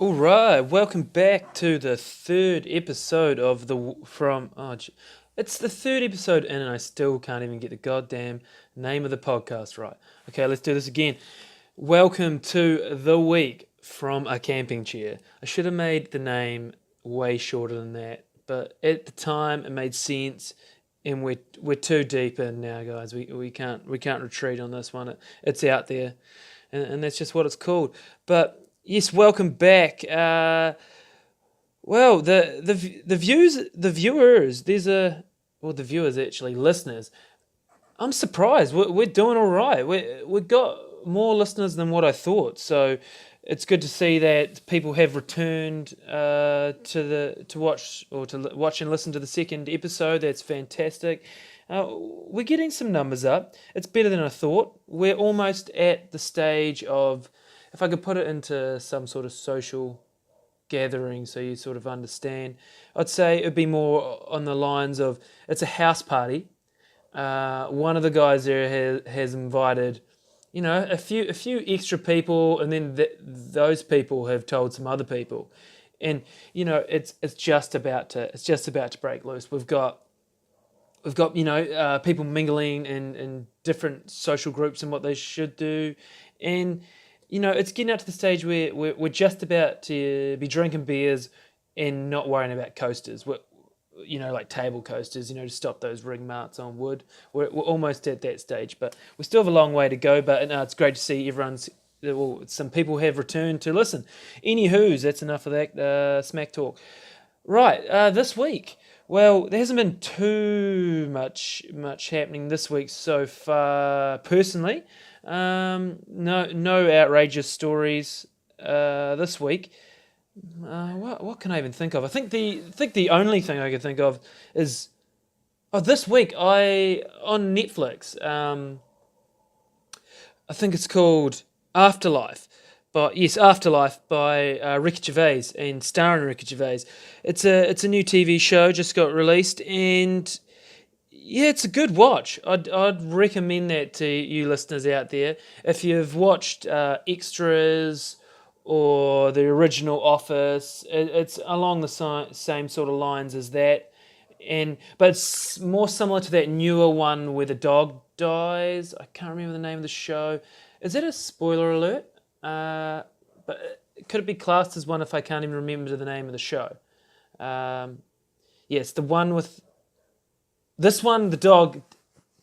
All right, welcome back to the third episode of the from. It's the third episode in, and I still can't even get the goddamn name of the podcast right. Okay, let's do this again. Welcome to the week from a camping chair. I should have made the name way shorter than that, but at the time it made sense, and we're too deep in now, guys. We can't retreat on this one. It's out there, and that's just what it's called. But yes, welcome back. Well, the viewers. The viewers actually, listeners. I'm surprised. We're doing all right. We got more listeners than what I thought. So it's good to see that people have returned to watch and listen to the second episode. That's fantastic. We're getting some numbers up. It's better than I thought. We're almost at the stage of, if I could put it into some sort of social gathering so you sort of understand, I'd say it'd be more on the lines of, it's a house party. One of the guys there has invited, a few extra people, and then those people have told some other people, and it's just about to break loose. We've got people mingling in different social groups and what they should do, and it's getting out to the stage where we're just about to be drinking beers and not worrying about coasters. Like table coasters, to stop those ring marks on wood. We're almost at that stage, but we still have a long way to go. But it's great to see some people have returned to listen. Anywho's, that's enough of that smack talk. Right, this week. Well, there hasn't been too much happening this week so far, personally. No outrageous stories this week. What can I even think of? I think the only thing I can think of is, this week on Netflix. I think it's called Afterlife. But yes, Afterlife by Ricky Gervais and starring Ricky Gervais. It's a new TV show, just got released, and yeah, it's a good watch. I'd recommend that to you listeners out there. If you've watched Extras or the original Office, it's along the same sort of lines as that, but it's more similar to that newer one where the dog dies. I can't remember the name of the show. Is that a spoiler alert? But could it be classed as one if I can't even remember the name of the show? Yes, the one with this one. The dog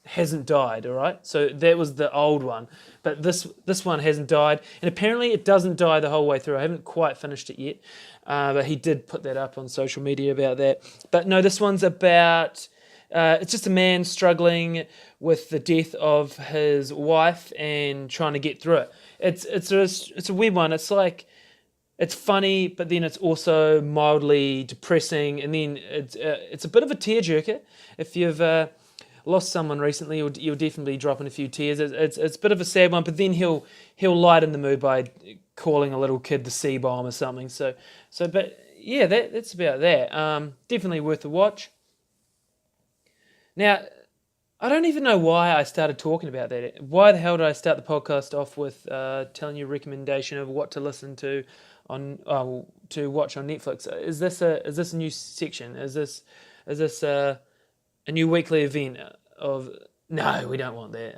hasn't died. All right, so that was the old one, but this one hasn't died, and apparently it doesn't die the whole way through. I haven't quite finished it yet, but he did put that up on social media about that. But no, this one's about. It's just a man struggling with the death of his wife and trying to get through it. It's a weird one. It's funny, but then it's also mildly depressing, and then it's a bit of a tearjerker. If you've lost someone recently, you'll definitely drop in a few tears. It's a bit of a sad one, but then he'll lighten the mood by calling a little kid the C bomb or something. But yeah, that's about that. Definitely worth a watch. Now, I don't even know why I started talking about that. Why the hell did I start the podcast off with telling you a recommendation of what to listen to to watch on Netflix? Is this a new section? Is this a new weekly event of? No, we don't want that.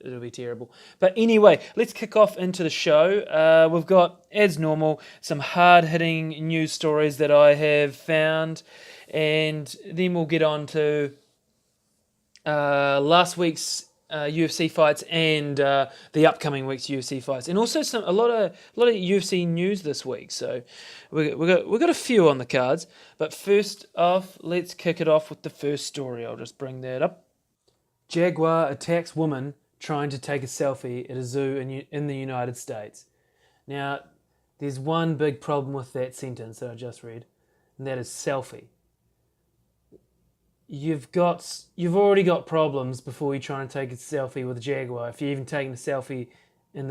It'll be terrible. But anyway, let's kick off into the show. We've got, as normal, some hard-hitting news stories that I have found, and then we'll get on to last week's UFC fights and the upcoming week's UFC fights, and also a lot of UFC news this week. So we got a few on the cards. But first off, let's kick it off with the first story. I'll just bring that up. Jaguar attacks woman trying to take a selfie at a zoo in the United States. Now, there's one big problem with that sentence that I just read, and that is selfie. You've already got problems before you try and take a selfie with a jaguar. If you're even taking a selfie at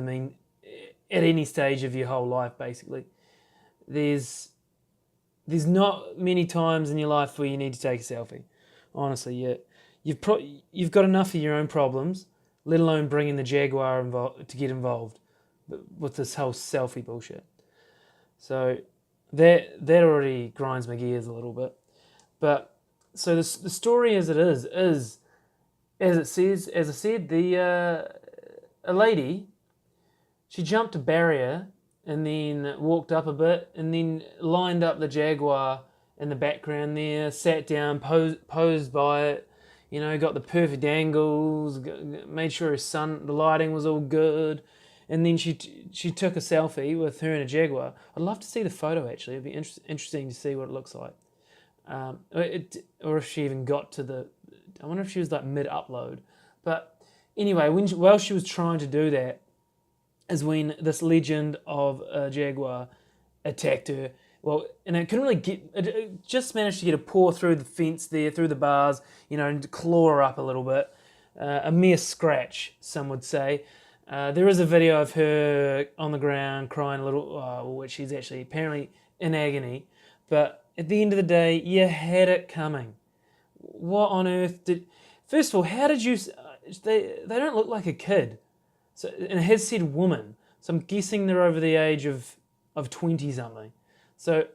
any stage of your whole life, basically, there's not many times in your life where you need to take a selfie. Honestly, yeah, you've got enough of your own problems, let alone bringing the jaguar to get involved with this whole selfie bullshit. So that already grinds my gears a little bit. But so the story as it is as it says, as I said, a lady, she jumped a barrier and then walked up a bit and then lined up the Jaguar in the background there, sat down, posed by it, you know, got the perfect angles, made sure the lighting was all good, and then she took a selfie with her and a Jaguar. I'd love to see the photo actually. It'd be interesting to see what it looks like, or if she even got to the. I wonder if she was like mid-upload. But anyway, while she was trying to do that, is when this legend of a Jaguar attacked her. Well, and it couldn't really it just managed to get a paw through the fence there, through the bars, you know, and claw her up a little bit. A mere scratch, some would say. There is a video of her on the ground crying a little, which she's actually apparently in agony. But at the end of the day, you had it coming. What on earth did... First of all, how did you... They don't look like a kid. So, and it has said woman. So I'm guessing they're over the age of 20-something. So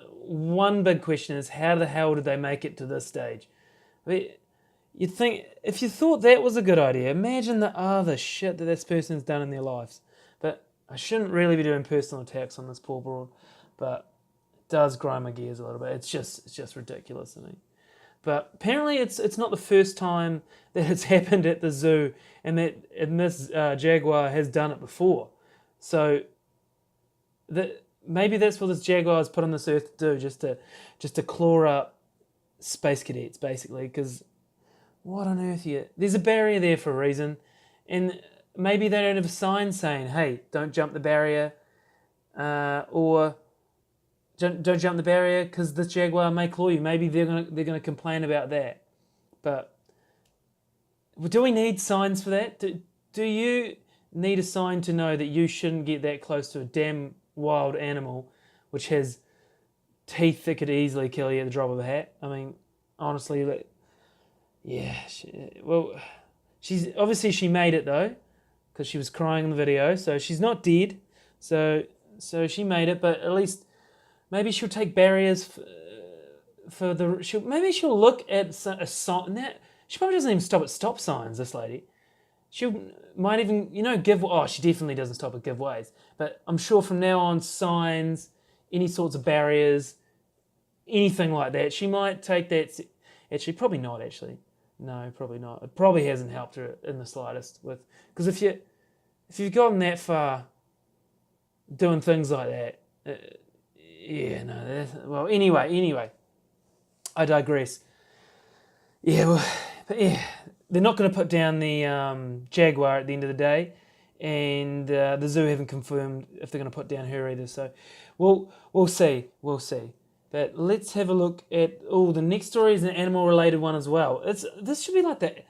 one big question is, how the hell did they make it to this stage? I mean, you'd think, if you thought that was a good idea, imagine the other shit that this person's done in their lives. But I shouldn't really be doing personal attacks on this poor broad, but it does grind my gears a little bit. It's just ridiculous to me. But apparently it's not the first time that it's happened at the zoo, and this Jaguar has done it before. So maybe that's what this Jaguar is put on this earth to do, just to claw up space cadets, basically. Because what on earth there's a barrier there for a reason, and maybe they don't have a sign saying, "Hey, don't jump the barrier," or don't jump the barrier because this Jaguar may claw you. Maybe they're gonna complain about that. But do we need signs for that? Do you need a sign to know that you shouldn't get that close to a damn wild animal which has teeth that could easily kill you at the drop of a hat? I mean, honestly, yeah. She's obviously, she made it though, because she was crying in the video. So she's not dead. So she made it, but at least. Maybe she'll take barriers maybe she'll look at a sign. She probably doesn't even stop at stop signs, this lady. She might even, she definitely doesn't stop at giveaways. But I'm sure from now on, signs, any sorts of barriers, anything like that, she might take that. Actually, probably not, actually. No, probably not. It probably hasn't helped her in the slightest. Because if you've gotten that far doing things like that... Anyway, I digress. They're not going to put down the Jaguar at the end of the day, and the zoo haven't confirmed if they're going to put down her either. So, we'll see. But let's have a look at the next story is an animal-related one as well. This should be like the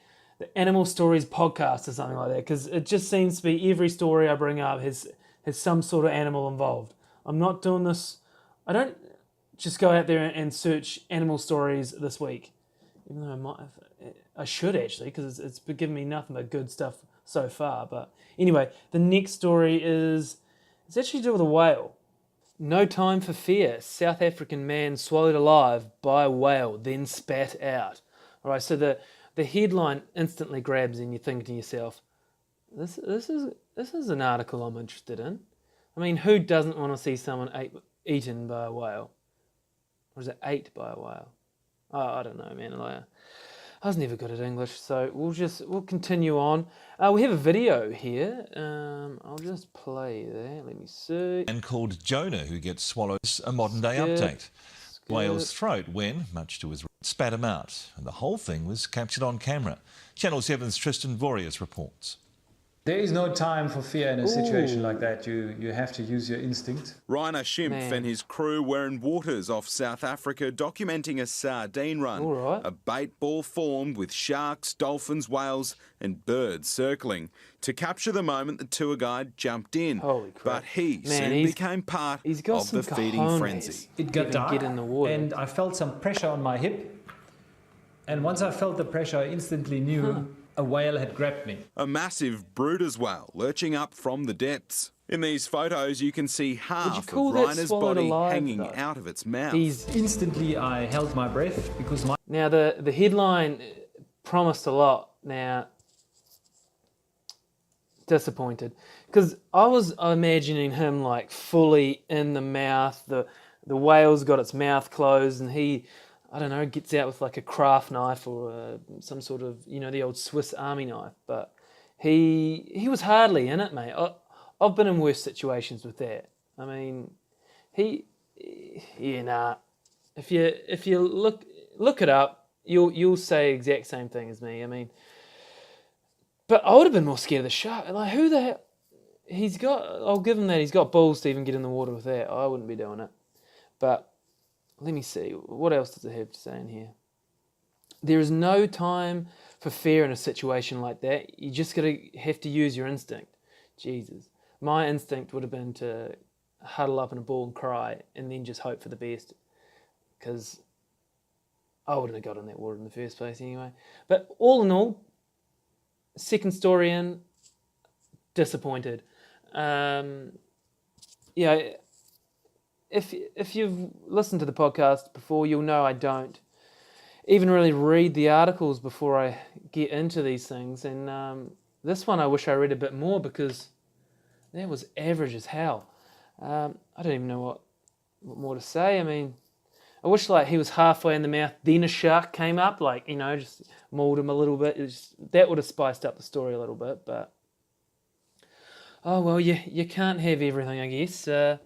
Animal Stories podcast or something like that, because it just seems to be every story I bring up has some sort of animal involved. I'm not doing this. I don't just go out there and search animal stories this week, even though I should actually, because it's been giving me nothing but good stuff so far. But anyway, the next story it's actually to do with a whale. No time for fear. South African man swallowed alive by a whale, then spat out. All right, so the headline instantly grabs and you think to yourself, this is an article I'm interested in. I mean, who doesn't want to see someone eaten by a whale? Or is it ate by a whale? Oh, I don't know, man. I was never good at English, so we'll continue on. We have a video here. I'll just play that. Let me see. And called Jonah, who gets swallowed. A modern-day update. Whale's throat when, much to his spat him out, and the whole thing was captured on camera. Channel 7's Tristan Vorius reports. There is no time for fear in a situation like that. You have to use your instinct. Rainer Schimpf and his crew were in waters off South Africa documenting a sardine run. Right. A bait ball formed with sharks, dolphins, whales and birds circling to capture the moment the tour guide jumped in. Holy crap. But he soon became part of the feeding frenzy. It got dark get in the water. and I felt some pressure on my hip. And once I felt the pressure, I instantly knew a whale had grabbed me. A massive Bruder's whale lurching up from the depths. In these photos, you can see half of call that Reiner's swallowed body alive, hanging though? out of its mouth. Instantly, I held my breath because my Now, the headline promised a lot. Now, disappointed. Because I was imagining him like fully in the mouth. The whale's got its mouth closed and he, I don't know, gets out with like a craft knife or some sort of, the old Swiss Army knife. But he was hardly in it, mate. I've been in worse situations with that. I mean, nah. If you look it up, you'll say exact same thing as me. I mean, but I would have been more scared of the shark. Like, who the hell? I'll give him that. He's got balls to even get in the water with that. I wouldn't be doing it. But let me see. What else does it have to say in here? There is no time for fear in a situation like that. You just have to use your instinct. Jesus. My instinct would have been to huddle up in a ball and cry and then just hope for the best. Because I wouldn't have got in that water in the first place anyway. But all in all, second story in, disappointed. If you've listened to the podcast before, you'll know I don't even really read the articles before I get into these things. And this one I wish I read a bit more because that was average as hell. I don't even know what more to say. I mean, I wish like he was halfway in the mouth, then a shark came up, just mauled him a little bit. That would have spiced up the story a little bit, but oh well, you can't have everything, I guess. Right.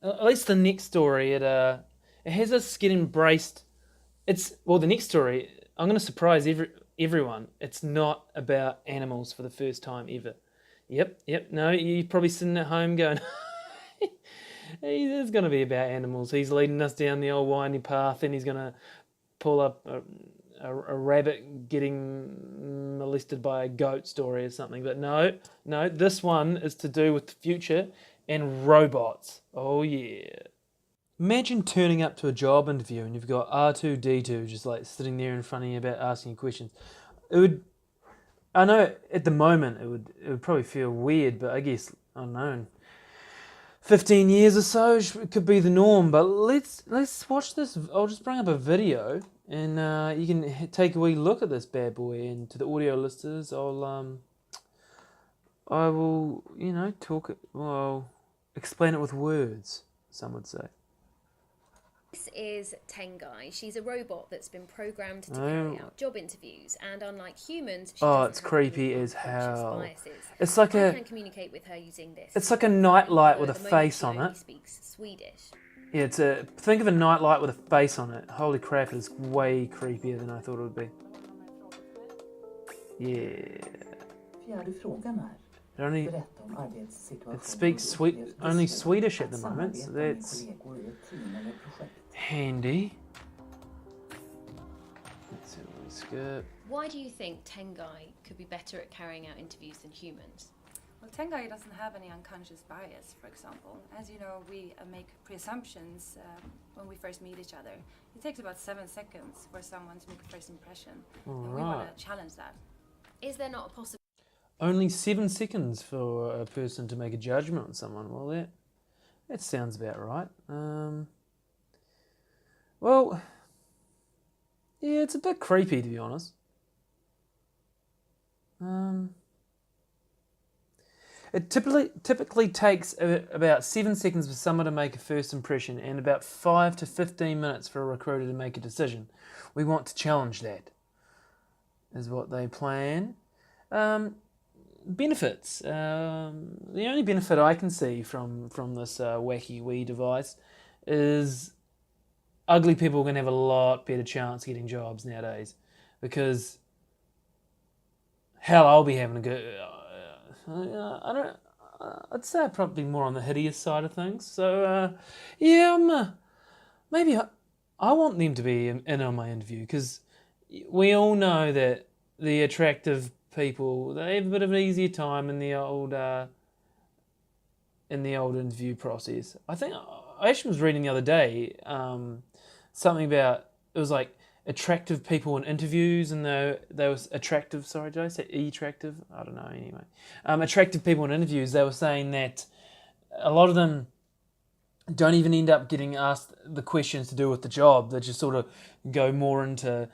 At least the next story, it has us get embraced. The next story, I'm going to surprise everyone. It's not about animals for the first time ever. Yep. No, you're probably sitting at home going, it's going to be about animals. He's leading us down the old winding path and he's going to pull up a rabbit getting molested by a goat story or something. But no, this one is to do with the future and robots. Oh yeah. Imagine turning up to a job interview and you've got R2-D2 just like sitting there in front of you about asking you questions. I know at the moment it would probably feel weird, but I guess, I don't know, in 15 years or so it could be the norm. But let's watch this. I'll just bring up a video and you can take a wee look at this bad boy. And to the audio listeners, I will, explain it with words, some would say. This is Tang Guy. She's a robot that's been programmed to carry out job interviews, and unlike humans, she doesn't it's have creepy any as unconscious hell. biases. It's like I can communicate with her using this. It's like a nightlight with a At the moment, face she on only it. speaks Swedish. Yeah, think of a nightlight with a face on it. Holy crap, it's way creepier than I thought it would be. Yeah. It speaks only Swedish at the moment, so that's handy. Let's have a skip. Why do you think Tang Guy could be better at carrying out interviews than humans? Well, Tang Guy doesn't have any unconscious bias, for example. As you know, we make presumptions when we first meet each other. It takes about 7 seconds for someone to make a first impression. And we want to challenge that. Is there not a possibility? Only 7 seconds for a person to make a judgment on someone. Well, that sounds about right. It's a bit creepy, to be honest. It typically takes about 7 seconds for someone to make a first impression and about 5 to 15 minutes for a recruiter to make a decision. We want to challenge that, is what they plan. Benefits. The only benefit I can see from this wacky wee device is ugly people are going to have a lot better chance getting jobs nowadays, because hell, I'll be having a go. I'd say I'm probably more on the hideous side of things. So maybe I want them to be in on my interview, because we all know that the attractive people, they have a bit of an easier time in the old interview process. I think I actually was reading the other day something about, it was like attractive people in interviews, and they were attractive. Sorry, did I say attractive? I don't know. Anyway, attractive people in interviews. They were saying that a lot of them don't even end up getting asked the questions to do with the job. They just sort of go more into,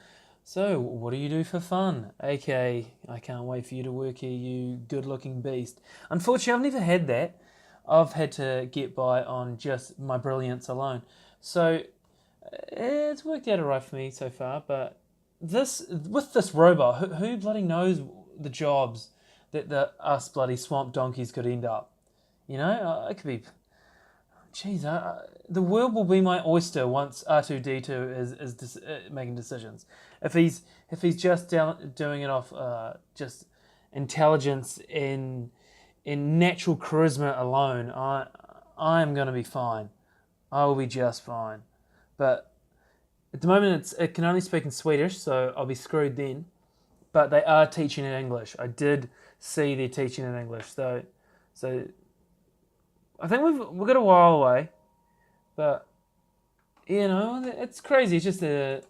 so what do you do for fun? Okay, I can't wait for you to work here, you good-looking beast. Unfortunately, I've never had that. I've had to get by on just my brilliance alone. So it's worked out alright for me so far, but with this robot, who bloody knows the jobs that us bloody swamp donkeys could end up? You know, it could be... Jeez, the world will be my oyster once R2-D2 is making decisions. If he's just doing it off just intelligence and natural charisma alone, I am going to be fine. I will be just fine. But at the moment, it can only speak in Swedish, so I'll be screwed then. But they are teaching in English. I did see they're teaching in English, so I think we've got a while away. But you know, it's crazy. It's just the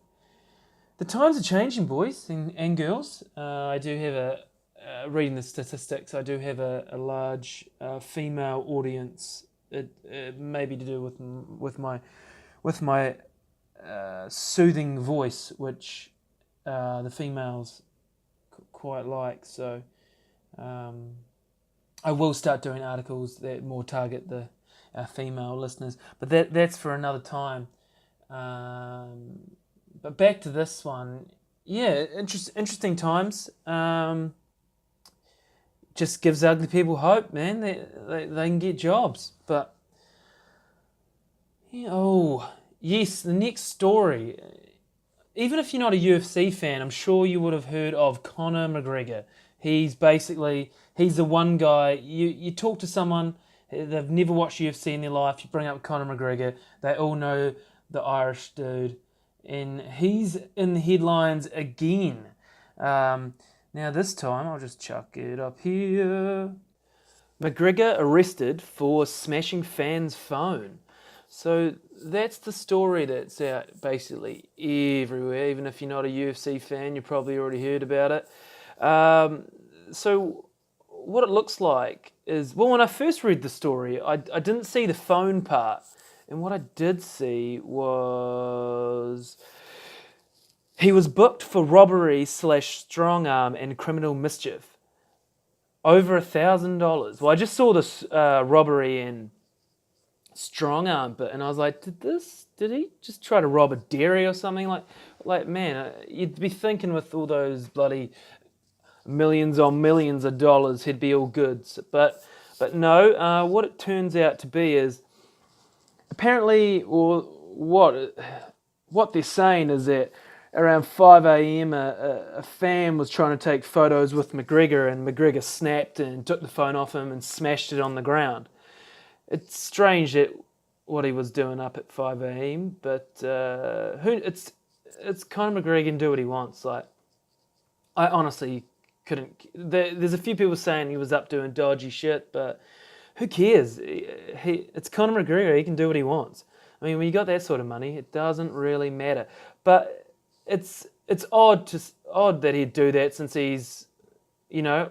times are changing, boys and girls. I do have reading the statistics, I do have a large female audience. It may be to do with my soothing voice, which the females quite like. So I will start doing articles that more target the female listeners, but that's for another time. But back to this one, yeah, interesting times. Just gives ugly people hope, man. They can get jobs. But yes, the next story. Even if you're not a UFC fan, I'm sure you would have heard of Conor McGregor. He's the one guy, you talk to someone, they've never watched UFC in their life, you bring up Conor McGregor, they all know the Irish dude, and he's in the headlines again. Now this time, I'll just chuck it up here. McGregor arrested for smashing fan's phone. So that's the story that's out basically everywhere. Even if you're not a UFC fan, you probably already heard about it. So what it looks like is, well, when I first read the story, I didn't see the phone part. And what I did see was he was booked for robbery / strong arm and criminal mischief. Over $1,000. Well, I just saw this robbery and strong arm bit, and I was like, did he just try to rob a dairy or something? Like man, you'd be thinking with all those bloody millions on millions of dollars, he'd be all good. But no, what it turns out to be is, apparently, or what they're saying is that around 5 a.m. a fan was trying to take photos with McGregor, and McGregor snapped and took the phone off him and smashed it on the ground. It's strange that what he was doing up at 5 a.m., but it's Conor McGregor can do what he wants. Like, I honestly couldn't. There's a few people saying he was up doing dodgy shit, but who cares? It's Conor McGregor. He can do what he wants. I mean, when you got that sort of money, it doesn't really matter. But it's odd that he'd do that, since he's,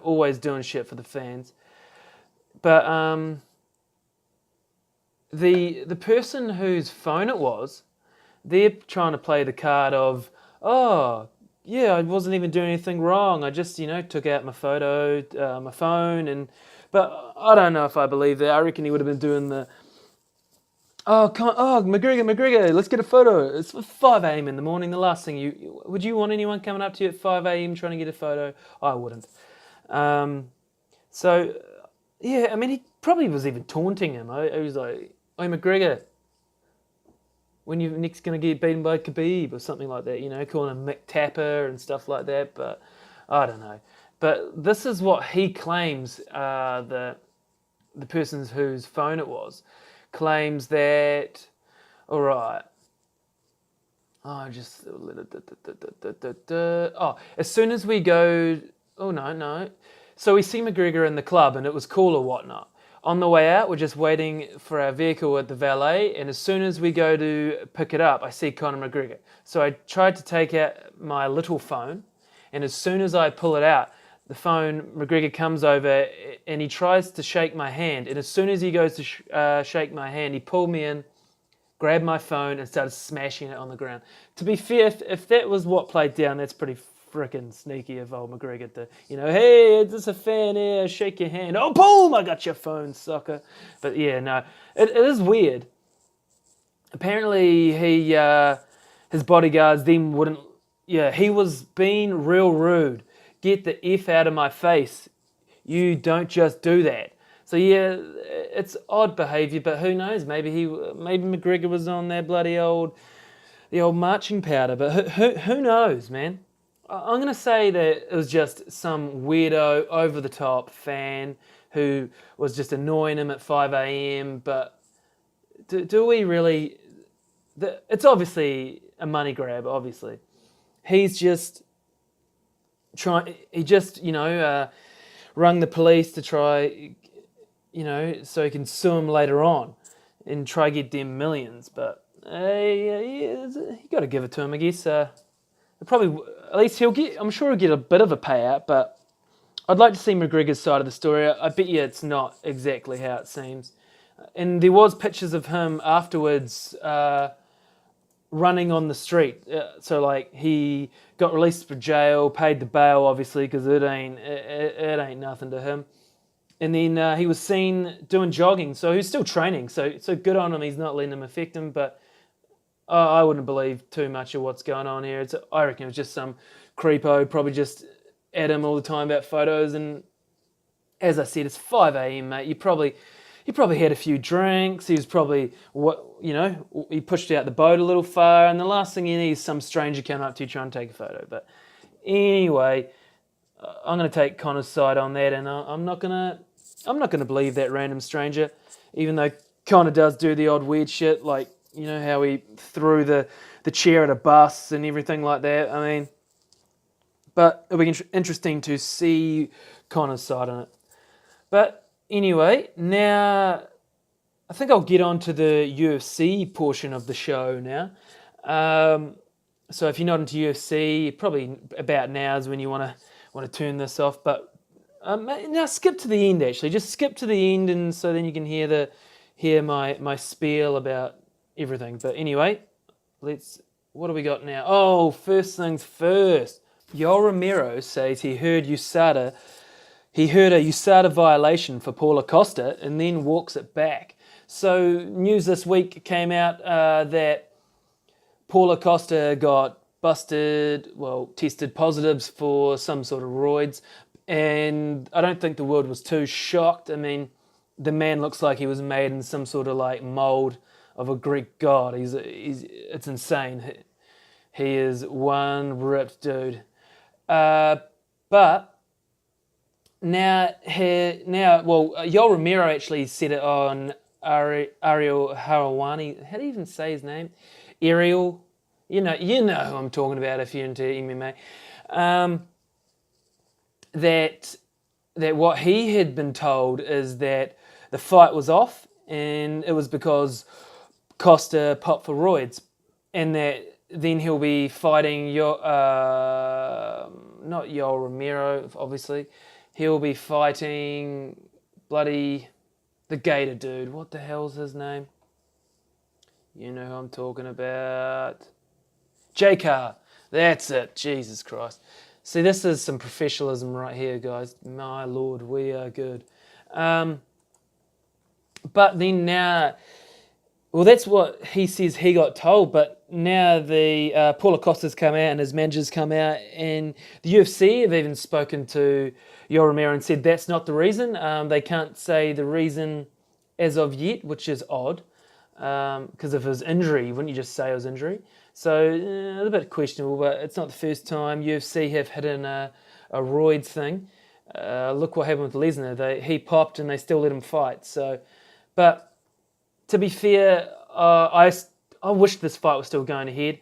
always doing shit for the fans. But the person whose phone it was, they're trying to play the card of, oh, yeah, I wasn't even doing anything wrong. I just, took out my phone, but I don't know if I believe that. I reckon he would have been doing the, McGregor, let's get a photo. It's 5 a.m. in the morning. The last thing would you want anyone coming up to you at 5 a.m. trying to get a photo? I wouldn't. So, yeah, I mean, he probably was even taunting him. He was like, "Hey, McGregor, when you next going to get beaten by Khabib," or something like that, calling him Mick Tapper and stuff like that. But I don't know. But this is what he claims, the person whose phone it was, claims that, all right, as soon as we go, so we see McGregor in the club and it was cool or whatnot. on the way out, we're just waiting for our vehicle at the valet, and as soon as we go to pick it up, I see Conor McGregor. So I tried to take out my little phone, and as soon as I pull it out, the phone, McGregor comes over and he tries to shake my hand. And as soon as he goes to shake my hand, he pulled me in, grabbed my phone and started smashing it on the ground. To be fair, if that was what played down, that's pretty freaking sneaky of old McGregor to, hey, is this a fan here? Shake your hand. Oh, boom, I got your phone, sucker. But yeah, no, it is weird. Apparently his bodyguards then wouldn't, he was being real rude. Get the F out of my face. You don't just do that. So yeah, it's odd behaviour, but who knows? Maybe McGregor was on that the old marching powder. But who knows, man? I'm gonna say that it was just some weirdo, over the top fan who was just annoying him at 5 a.m. But do we really? It's obviously a money grab. Obviously, he's just. He just, rung the police to try, so he can sue him later on and try get them millions. But you got to give it to him, I guess. Probably, at least I'm sure he'll get a bit of a payout, but I'd like to see McGregor's side of the story. I bet you it's not exactly how it seems. And there was pictures of him afterwards running on the street. So like he got released from jail, paid the bail obviously because it ain't nothing to him. And then he was seen doing jogging, so he's still training. So good on him. He's not letting them affect him, but I wouldn't believe too much of what's going on here. I reckon it was just some creepo probably just at him all the time about photos. And as I said, it's 5 a.m, mate. He probably had a few drinks. He was probably, he pushed out the boat a little far, and the last thing you need is some stranger coming up to you trying to take a photo. But anyway, I'm going to take Conor's side on that, and I'm not going to believe that random stranger, even though Conor does do the odd weird shit, like how he threw the chair at a bus and everything like that. I mean, but it'll be interesting to see Conor's side on it. But anyway, now I think I'll get on to the UFC portion of the show now. So if you're not into UFC, probably about now is when you want to turn this off. But now skip to the end. Actually, just skip to the end, and so then you can hear my spiel about everything. But anyway, what do we got now? Oh, first things first. Yoel Romero says he heard a USADA violation for Paulo Costa and then walks it back. So news this week came out that Paulo Costa got tested positives for some sort of roids, and I don't think the world was too shocked. I mean, the man looks like he was made in some sort of like mold of a Greek god. It's insane. He is one ripped dude. But now, Yoel Romero actually said it on Ariel Harawani. How do you even say his name? Ariel. You know who I'm talking about if you're into MMA. That what he had been told is that the fight was off, and it was because Costa popped for roids, and that then he'll be fighting not Yoel Romero, obviously. He'll be fighting bloody the Gator dude. What the hell's his name? You know who I'm talking about. Jaguar. That's it. Jesus Christ. See, this is some professionalism right here, guys. My Lord, we are good. But then now, well, that's what he says he got told, but now the Paulo Costa's come out and his managers come out, and the UFC have even spoken to Yoel Romero and said that's not the reason. They can't say the reason as of yet, which is odd, because of his injury. Wouldn't you just say it was injury? So a little bit questionable, but it's not the first time UFC have hit in a roids thing. Look what happened with Lesnar. He popped and they still let him fight. So, but to be fair, I wish this fight was still going ahead.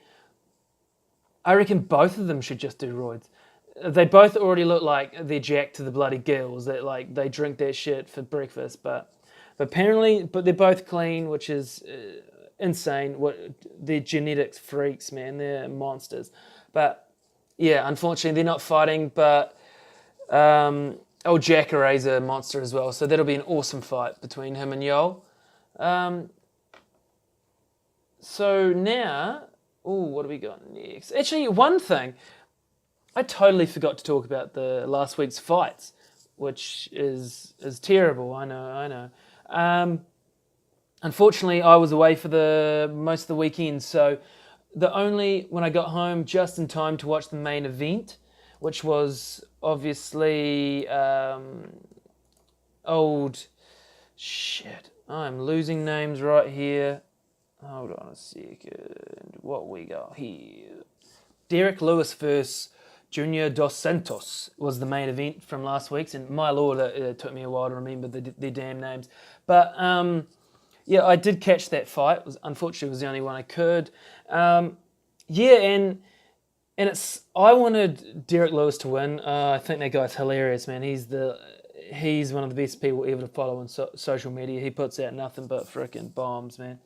I reckon both of them should just do roids. They both already look like they're jacked to the bloody gills. That like they drink that shit for breakfast. But But they're both clean, which is insane. They're genetics freaks, man. They're monsters. But yeah, unfortunately, they're not fighting. But Jaguar's a monster as well, so that'll be an awesome fight between him and Yoel. So now, what do we got next? Actually, one thing, I totally forgot to talk about the last week's fights, which is terrible. I know. Unfortunately, I was away for most of the weekend, so when I got home just in time to watch the main event, which was obviously I'm losing names right here. Hold on a second. What we got here? Derek Lewis versus Junior Dos Santos was the main event from last week's, and my lord, it took me a while to remember their damn names. But I did catch that fight. Unfortunately, it was the only one I could. And I wanted Derek Lewis to win. I think that guy's hilarious, man. He's one of the best people ever to follow on social media. He puts out nothing but frickin' bombs, man.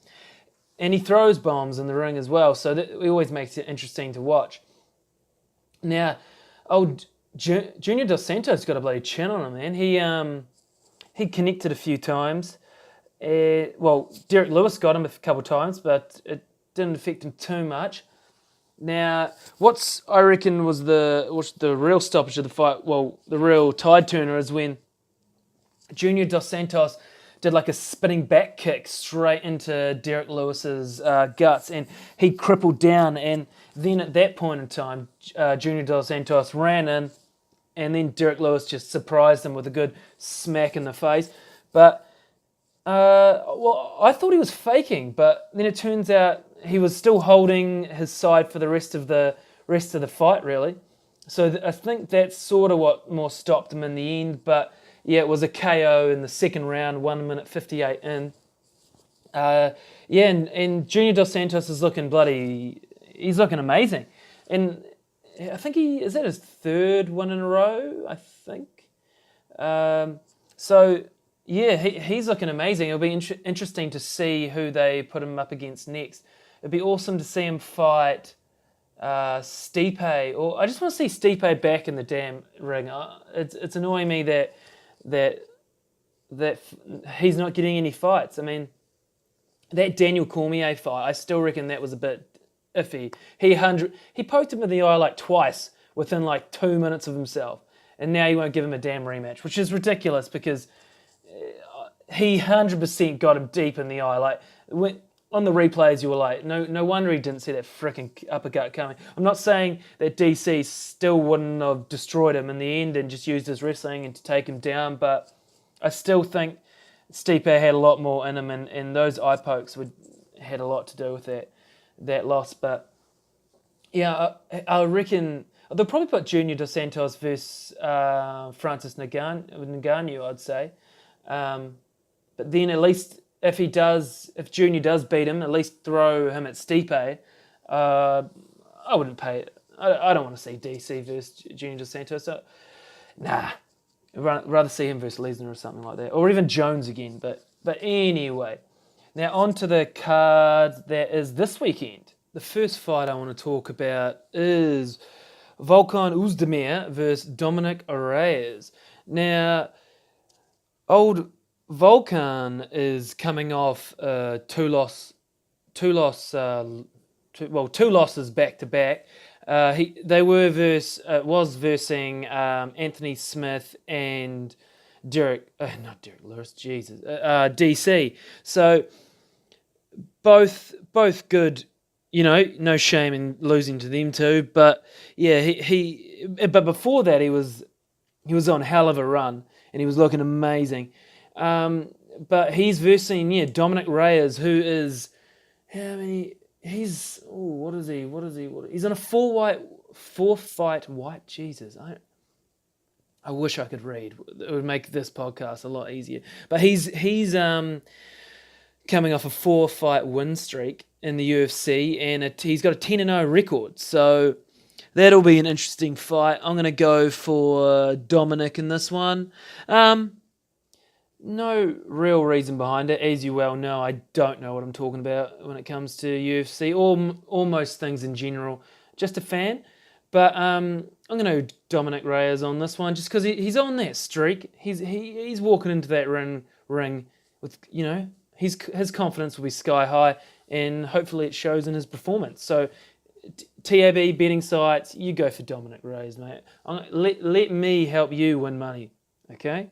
And he throws bombs in the ring as well, so it always makes it interesting to watch. Now, Junior Dos Santos got a bloody chin on him, man. He connected a few times. Derek Lewis got him a couple times, but it didn't affect him too much. Now, I reckon was the real stoppage of the fight, the real tide turner is when Junior Dos Santos did like a spinning back kick straight into Derek Lewis's guts, and he crippled down. And then at that point in time, Junior Dos Santos ran in, and then Derek Lewis just surprised him with a good smack in the face. But I thought he was faking, but then it turns out he was still holding his side for the rest of the fight, really. So I think that's sort of what more stopped him in the end. But yeah, it was a KO in the second round, 1 minute 58 in. And Junior Dos Santos is looking he's looking amazing. And I think is that his third win in a row, I think. He's looking amazing. It'll be interesting to see who they put him up against next. It'd be awesome to see him fight Stipe, or I just want to see Stipe back in the damn ring. It's annoying me that he's not getting any fights. I mean, that Daniel Cormier fight, I still reckon that was a bit iffy. He poked him in the eye like twice within like 2 minutes of himself, and now you won't give him a damn rematch, which is ridiculous because he 100% got him deep in the eye. Like on the replays, you were like, no wonder he didn't see that freaking uppercut coming. I'm not saying that DC still wouldn't have destroyed him in the end and just used his wrestling and to take him down, but I still think Stipe had a lot more in him, and those eye pokes had a lot to do with that loss. But yeah, I reckon they'll probably put Junior Dos Santos versus Francis Ngannou, I'd say. But then at least if Junior does beat him, at least throw him at Stipe. I wouldn't pay it. I don't want to see DC versus Junior Dos Santos. So, nah. I'd rather see him versus Lesnar or something like that. Or even Jones again. But anyway. Now on to the card that is this weekend. The first fight I want to talk about is Volkan Oezdemir versus Dominic Reyes. Now, old Volkan is coming off two losses back to back. Was versing Anthony Smith and DC. So both good, no shame in losing to them two. But yeah, but before that he was on hell of a run and he was looking amazing. But he's versing Dominic Reyes, who is he's what is he? He's on a four fight white. Jesus, I wish I could read. It would make this podcast a lot easier. But he's coming off a 4-fight win streak in the UFC, and he's got a 10-0 record. So that'll be an interesting fight. I'm going to go for Dominic in this one. no real reason behind it. As you well know, I don't know what I'm talking about when it comes to UFC or most things in general. Just a fan. But I'm going to go Dominic Reyes on this one just because he's on that streak. He's walking into that ring with, his confidence will be sky high and hopefully it shows in his performance. So TAB betting sites, you go for Dominic Reyes, mate. Let me help you win money, okay?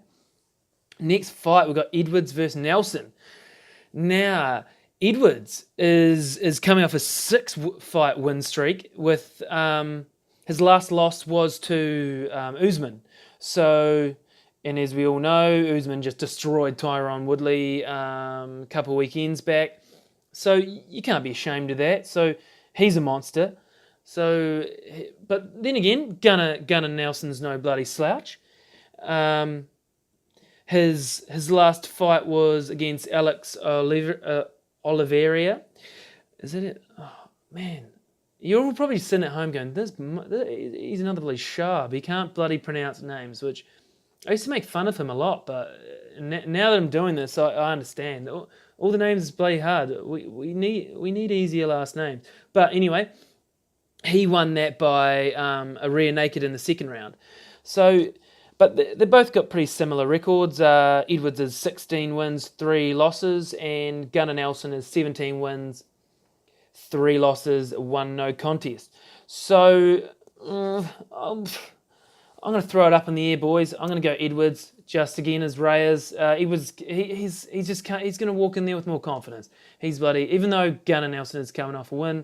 Next fight, we've got Edwards versus Nelson. Now, Edwards is coming off a 6-fight win streak with his last loss was to Usman. So, and as we all know, Usman just destroyed Tyron Woodley a couple of weekends back. So you can't be ashamed of that. So he's a monster. So, but then again, Gunnar Nelson's no bloody slouch. His last fight was against Alex Oliveira. Is that it? Oh, man. You're all probably sitting at home going, he's another bloody sharp. He can't bloody pronounce names, which I used to make fun of him a lot, but now that I'm doing this, I understand. All the names is bloody hard. We need easier last names. But anyway, he won that by a rear naked in the second round. So, but they both got pretty similar records. Edwards is 16 wins, 3 losses, and Gunnar Nelson is 17 wins, 3 losses, 1 no contest. So I'm going to throw it up in the air, boys. I'm going to go Edwards just again as Reyes. Edwards, he's going to walk in there with more confidence. He's bloody, even though Gunnar Nelson is coming off a win,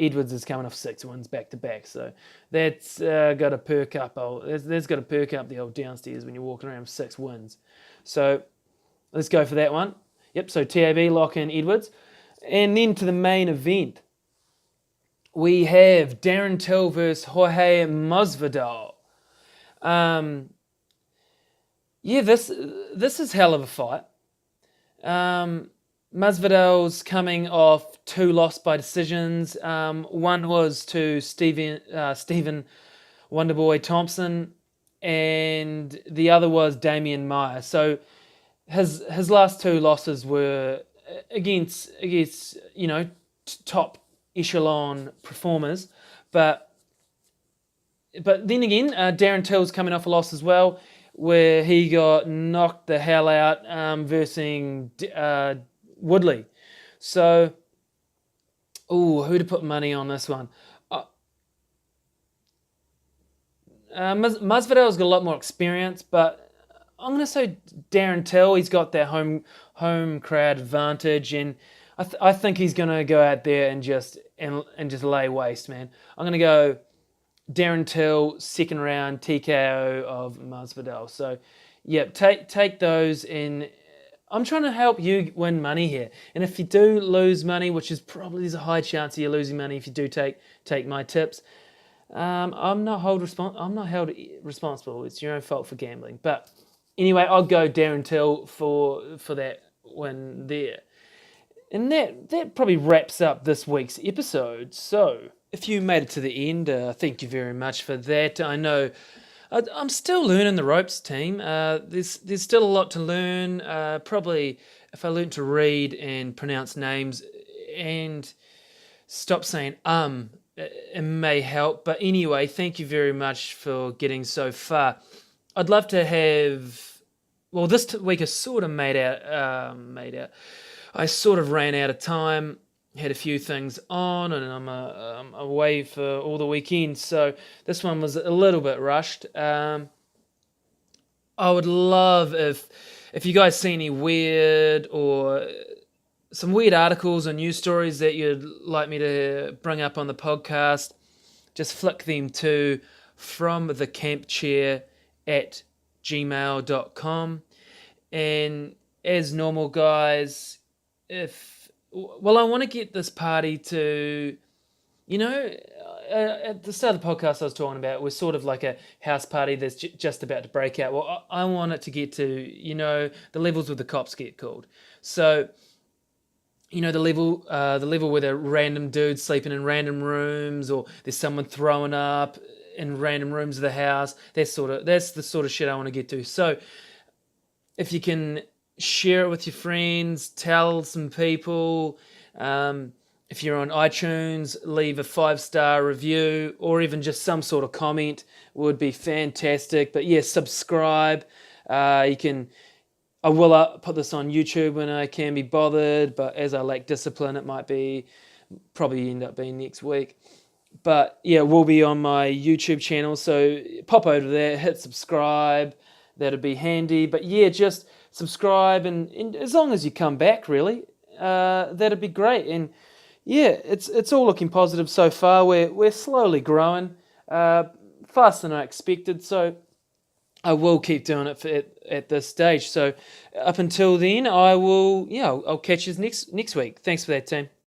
Edwards is coming off 6 wins back to back. So that's got to perk up. That's got to perk up the old downstairs when you're walking around with 6 wins. So let's go for that one. Yep. So TAB lock in Edwards. And then to the main event, we have Darren Till versus Jorge Masvidal. This is hell of a fight. Masvidal's coming off 2 losses by decisions. One was to Stephen Wonderboy Thompson, and the other was Damian Maia. So his last 2 losses were against top echelon performers, but then again, Darren Till's coming off a loss as well, where he got knocked the hell out versus Woodley. So, who to put money on this one? Masvidal's got a lot more experience, but I'm going to say Darren Till. He's got that home crowd advantage, and I think he's going to go out there and just lay waste, man. I'm going to go Darren Till, second round TKO of Masvidal. So, yep, take those in. I'm trying to help you win money here, and if you do lose money, which is probably there's a high chance of you losing money if you do take my tips. I'm not held responsible. It's your own fault for gambling. But anyway, I'll go Darren Till for that win there. And that probably wraps up this week's episode. So if you made it to the end, thank you very much for that. I know I'm still learning the ropes, team. There's still a lot to learn. Probably if I learn to read and pronounce names and stop saying it may help. But anyway, thank you very much for getting so far. I'd love to have. Well, this week I sort of made out. I sort of ran out of time. Had a few things on, and I'm away for all the weekend. So this one was a little bit rushed. I would love if you guys see any weird or some weird articles or news stories that you'd like me to bring up on the podcast, just flick them to fromthecampchair@gmail.com. And as normal, guys, I want to get this party to, at the start of the podcast I was talking about, we're sort of like a house party that's just about to break out. Well, I want it to get to, the levels where the cops get called. So, the level where there are random dudes sleeping in random rooms, or there's someone throwing up in random rooms of the house. That's the sort of shit I want to get to. So, if you can share it with your friends, tell some people. If you're on iTunes, leave a 5-star review or even just some sort of comment would be fantastic. But yeah, subscribe. I will put this on YouTube when I can be bothered, but as I lack discipline, it might probably end up being next week. But yeah, it will be on my YouTube channel, so pop over there, hit subscribe. That'd be handy. But yeah, just subscribe, and as long as you come back, really, that'd be great. And yeah, it's all looking positive so far. We're slowly growing, faster than I expected. So I will keep doing it at this stage. So up until then, I'll catch you next week. Thanks for that, team.